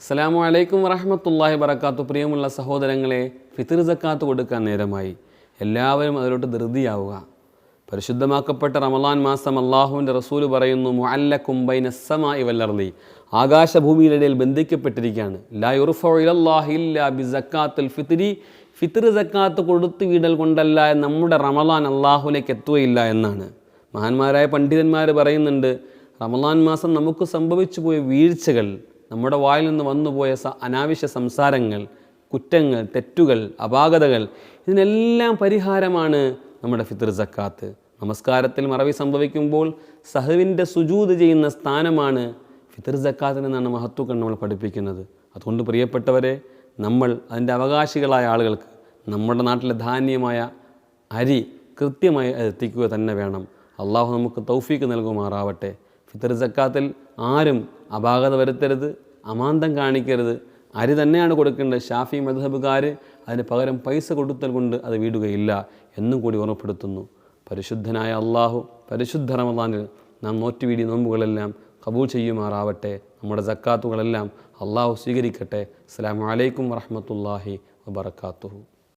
അസ്സലാമു അലൈക്കും വറഹ്മത്തുള്ളാഹി വബറകാതുഹു. പ്രിയമുള്ള സഹോദരങ്ങളെ, ഫിത്ർ സക്കാത്ത് കൊടുക്കാൻ നേരമായി. എല്ലാവരും അതിലോട്ട് ധൃതിയാവുക. പരിശുദ്ധമാക്കപ്പെട്ട റമളാൻ മാസം അള്ളാഹുവിൻ്റെ റസൂൽ പറയുന്നു, മുഅല്ലകും ബൈനസ് സമാഇ വൽ അർളി, ആകാശഭൂമിയുടെ ഇടയിൽ ബന്ധിക്കപ്പെട്ടിരിക്കുകയാണ്. ലാ യുർഫഉ ഇലല്ലാഹി ഇല്ലാ ബിസക്കാത്തുൽ ഫിത്രി, ഫിത്ർ സക്കാത്ത് കൊടുത്തു വീടൽ കൊണ്ടല്ല നമ്മുടെ റമളാൻ അള്ളാഹുവിലേക്ക് എത്തുകയില്ല എന്നാണ്. മഹാന്മാരായ പണ്ഡിതന്മാർ പറയുന്നുണ്ട്, റമളാൻ മാസം നമുക്ക് സംഭവിച്ചു പോയ വീഴ്ചകൾ, നമ്മുടെ വായിൽ നിന്ന് വന്നുപോയ അനാവശ്യ സംസാരങ്ങൾ, കുറ്റങ്ങൾ, തെറ്റുകൾ, അപാകതകൾ, ഇതിനെല്ലാം പരിഹാരമാണ് നമ്മുടെ ഫിത്ർ സക്കാത്ത്. നമസ്കാരത്തിൽ മറവി സംഭവിക്കുമ്പോൾ സഹവിൻ്റെ സുജൂദ് ചെയ്യുന്ന സ്ഥാനമാണ് ഫിത്ർ സക്കാത്തിന് എന്നാണ് മഹത്തുക്കൾ നമ്മൾ പഠിപ്പിക്കുന്നത്. അതുകൊണ്ട് പ്രിയപ്പെട്ടവരെ, നമ്മൾ അതിൻ്റെ അവകാശികളായ ആളുകൾക്ക് നമ്മുടെ നാട്ടിലെ ധാന്യമായ അരി കൃത്യമായി എത്തിക്കുക തന്നെ വേണം. അള്ളാഹു നമുക്ക് തൗഫീക്ക് നൽകുമാറാവട്ടെ. ഫിത്ർ സക്കാത്തിൽ ആരും അപാകത വരുത്തരുത്, അമാന്തം കാണിക്കരുത്. അരി തന്നെയാണ് കൊടുക്കേണ്ടത്. ഷാഫി മദ്ഹബുകാർ അതിന് പകരം പൈസ കൊടുത്തൽ കൊണ്ട് അത് വീടുകയില്ല എന്നും കൂടി ഓർമ്മപ്പെടുത്തുന്നു. പരിശുദ്ധനായ അള്ളാഹു പരിശുദ്ധ റമളാനിൽ നാം നോറ്റുവീടിയ നോമ്പുകളെല്ലാം കബൂൽ ചെയ്യുമാറാവട്ടെ. നമ്മുടെ സക്കാത്തുകളെല്ലാം അള്ളാഹു സ്വീകരിക്കട്ടെ. അസ്സലാമു അലൈക്കും വറഹ്മത്തുള്ളാഹി വബറകാതുഹു.